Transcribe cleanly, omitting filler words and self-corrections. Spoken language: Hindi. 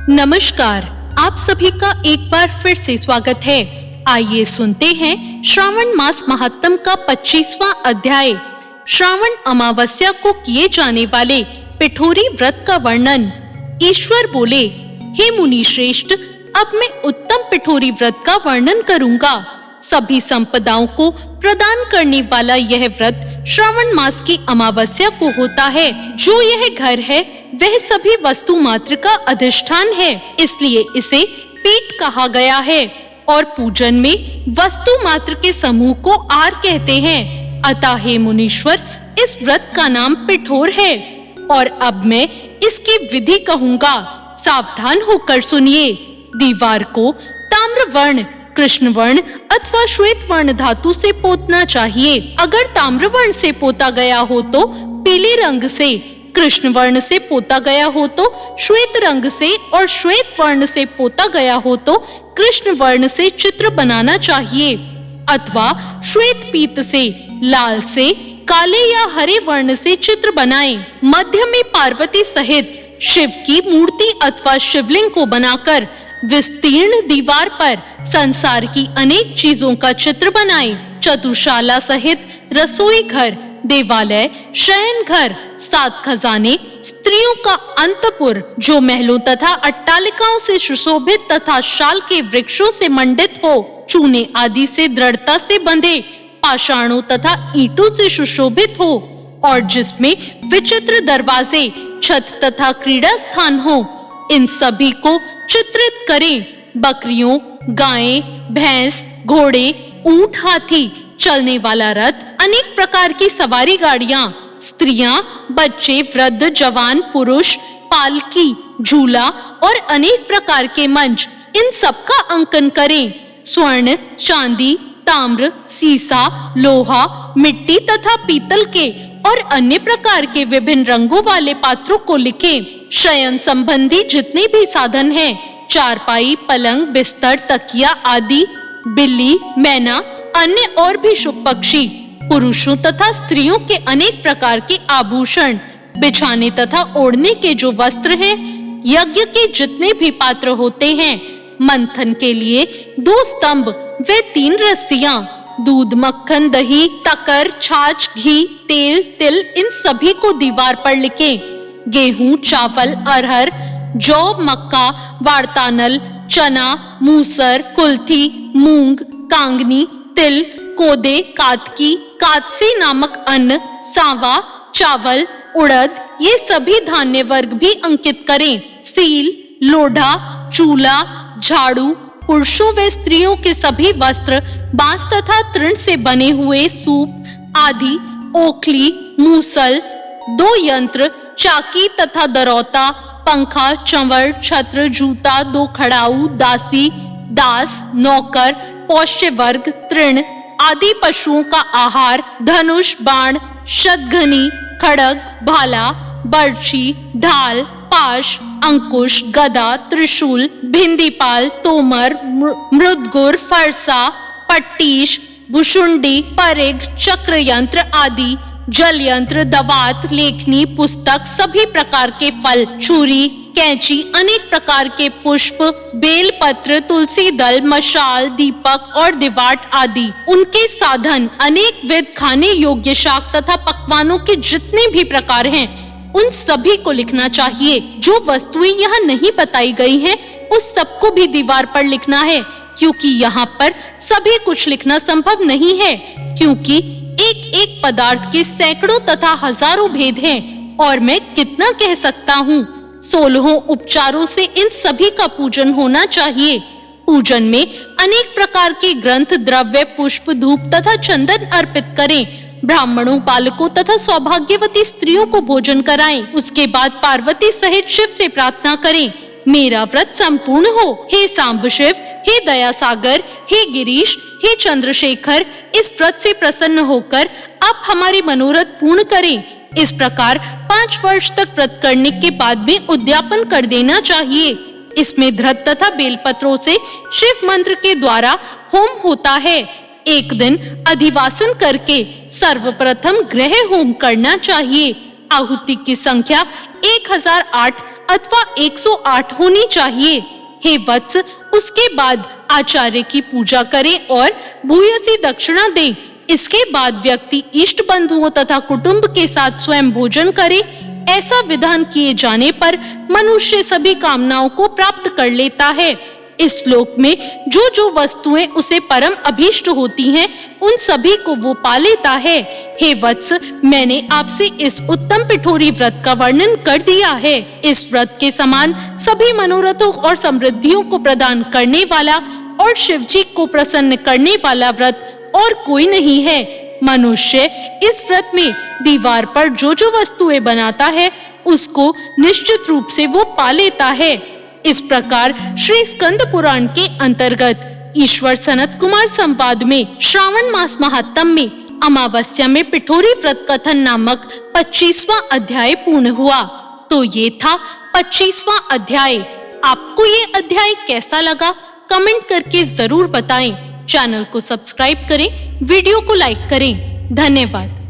नमस्कार, आप सभी का एक बार फिर से स्वागत है। आइए सुनते हैं श्रावण मास महात्म का 25वां अध्याय। श्रावण अमावस्या को किए जाने वाले पिठोरी व्रत का वर्णन। ईश्वर बोले, हे मुनि श्रेष्ठ, अब मैं उत्तम पिठोरी व्रत का वर्णन करूंगा। सभी संपदाओं को प्रदान करने वाला यह व्रत श्रावण मास की अमावस्या को होता है। जो यह घर है वह सभी वस्तु मात्र का अधिष्ठान है, इसलिए इसे पीठ कहा गया है और पूजन में वस्तु मात्र के समूह को आर कहते हैं। अतः हे मुनीश्वर, इस व्रत का नाम पिठोर है और अब मैं इसकी विधि कहूंगा। सावधान होकर सुनिए। दीवार को ताम्र वर्ण, कृष्ण वर्ण अथवा श्वेत वर्ण धातु से पोतना चाहिए। अगर ताम्र वर्ण से पोता गया हो तो पीले रंग से, कृष्ण वर्ण से पोता गया हो तो श्वेत रंग से और श्वेत वर्ण से पोता गया हो तो कृष्ण वर्ण से चित्र बनाना चाहिए, अथवा श्वेत पीत से, लाल से, काले या हरे वर्ण से चित्र बनाएं। मध्य में पार्वती सहित शिव की मूर्ति अथवा शिवलिंग को बनाकर विस्तीर्ण दीवार पर संसार की अनेक चीजों का चित्र बनाएं। चतुशाला सहित रसोई घर, देवालय, शयन घर, 7 खजाने, स्त्रियों का अंतपुर जो महलों तथा अट्टालिकाओं से सुशोभित तथा शाल के वृक्षों से मंडित हो, चूने आदि से दृढ़ता से बंधे, पाषाणों तथा ईंटों से सुशोभित हो और जिसमें विचित्र दरवाजे, छत तथा क्रीड़ा स्थान हो, इन सभी को चित्रित करें। बकरियों, गायें, भैंस, घोड़े, ऊंट, हाथी, चलने वाला रथ, अनेक प्रकार की सवारी गाड़ियां, स्त्रियां, बच्चे, वृद्ध, जवान, पुरुष, पालकी, झूला और अनेक प्रकार के मंच, इन सब का अंकन करें। स्वर्ण, चांदी, ताम्र, सीसा, लोहा, मिट्टी तथा पीतल के और अन्य प्रकार के विभिन्न रंगों वाले पात्रों को लिखें। शयन संबंधी जितने भी साधन हैं, चारपाई, पलंग, बिस्तर, तकिया आदि, बिल्ली, मैना, अन्य और भी शुभ पक्षी, पुरुषों तथा स्त्रियों के अनेक प्रकार के आभूषण, बिछाने तथा ओढ़ने के जो वस्त्र हैं, यज्ञ के जितने भी पात्र होते हैं, मंथन के लिए 2 स्तंभ वे 3 रस्सियां, दूध, मक्खन, दही, तकर, छाछ, घी, तेल, तिल, इन सभी को दीवार पर लिखें। गेहूं, चावल, अरहर, जौ, मक्का, वारतानल, चना, मूसर, कुल्थी, मूंग, कांगनी, तिल, कोदे, कातकी, कातसी नामक अन्न, सांवा, चावल, उड़द, ये सभी धान्य वर्ग भी अंकित करें। सील, लोढ़ा, चूल्हा, झाड़ू, पुरुषों व स्त्रियों के सभी वस्त्र, बांस तथा तृण से बने हुए सूप आदि, ओखली, मूसल, 2 यंत्र, चाकी तथा दरौता, पंखा, चंवर, छत्र, जूता, 2 खड़ाऊ, दासी, दास, नौकर, पौष्य वर्ग, तृण आदि पशुओं का आहार, धनुष, बाण, शतघनी, खड़ग, भाला, बर्छी, ढाल, पाश, अंकुश, गदा, त्रिशूल, भिंदीपाल, तोमर, मृदगुर, फरसा, पट्टीश, भुशुंडी, परिग, चक्र यंत्र आदि, जल यंत्र, दवात, लेखनी, पुस्तक, सभी प्रकार के फल, छुरी, कैंची, अनेक प्रकार के पुष्प, बेल पत्र, तुलसी दल, मशाल, दीपक और दिवाट आदि, उनके साधन, अनेक विध खाने योग्य शाक तथा पकवानों के जितने भी प्रकार हैं, उन सभी को लिखना चाहिए। जो वस्तुएं यहाँ नहीं बताई गई हैं, उस सबको भी दीवार पर लिखना है, क्योंकि यहाँ पर सभी कुछ लिखना संभव नहीं है, क्योंकि एक एक पदार्थ के सैकड़ों तथा हजारों भेद हैं और मैं कितना कह सकता हूँ। 16 उपचारों से इन सभी का पूजन होना चाहिए। पूजन में अनेक प्रकार के ग्रंथ, द्रव्य, पुष्प, धूप तथा चंदन अर्पित करें। ब्राह्मणों, बालकों तथा सौभाग्यवती स्त्रियों को भोजन कराएं। उसके बाद पार्वती सहित शिव से प्रार्थना करें, मेरा व्रत संपूर्ण हो। हे सांब शिव, हे दया सागर, हे गिरीश, हे चंद्रशेखर, इस व्रत से प्रसन्न होकर आप हमारे मनोरथ पूर्ण करें। इस प्रकार 5 वर्ष तक व्रत करने के बाद में उद्यापन कर देना चाहिए। इसमें धृत तथा बेलपत्रों से शिव मंत्र के द्वारा होम होता है। एक दिन अधिवासन करके सर्वप्रथम ग्रह होम करना चाहिए। आहुति की संख्या 1008 अथवा 108 होनी चाहिए। हे वत्स, उसके बाद आचार्य की पूजा करें और भूयसी दक्षिणा दें। इसके बाद व्यक्ति इष्ट बंधुओं तथा कुटुंब के साथ स्वयं भोजन करे। ऐसा विधान किए जाने पर मनुष्य सभी कामनाओं को प्राप्त कर लेता है। इस श्लोक में जो जो वस्तुएं उसे परम अभीष्ट होती हैं, उन सभी को वो पा लेता है। हे वत्स, मैंने आपसे इस उत्तम पिठोरी व्रत का वर्णन कर दिया है। इस व्रत के समान सभी मनोरथों और समृद्धियों को प्रदान करने वाला और शिव जी को प्रसन्न करने वाला व्रत और कोई नहीं है। मनुष्य इस व्रत में दीवार पर जो जो वस्तुएं बनाता है, उसको निश्चित रूप से वो पा लेता है। इस प्रकार श्री स्कंद पुराण के अंतर्गत ईश्वर सनत कुमार संवाद में श्रावण मास महात्म में अमावस्या में पिठोरी व्रत कथन नामक 25वां अध्याय पूर्ण हुआ। तो ये था 25वां अध्याय। आपको ये अध्याय कैसा लगा, कमेंट करके जरूर बताएं। चैनल को सब्सक्राइब करें, वीडियो को लाइक करें। धन्यवाद।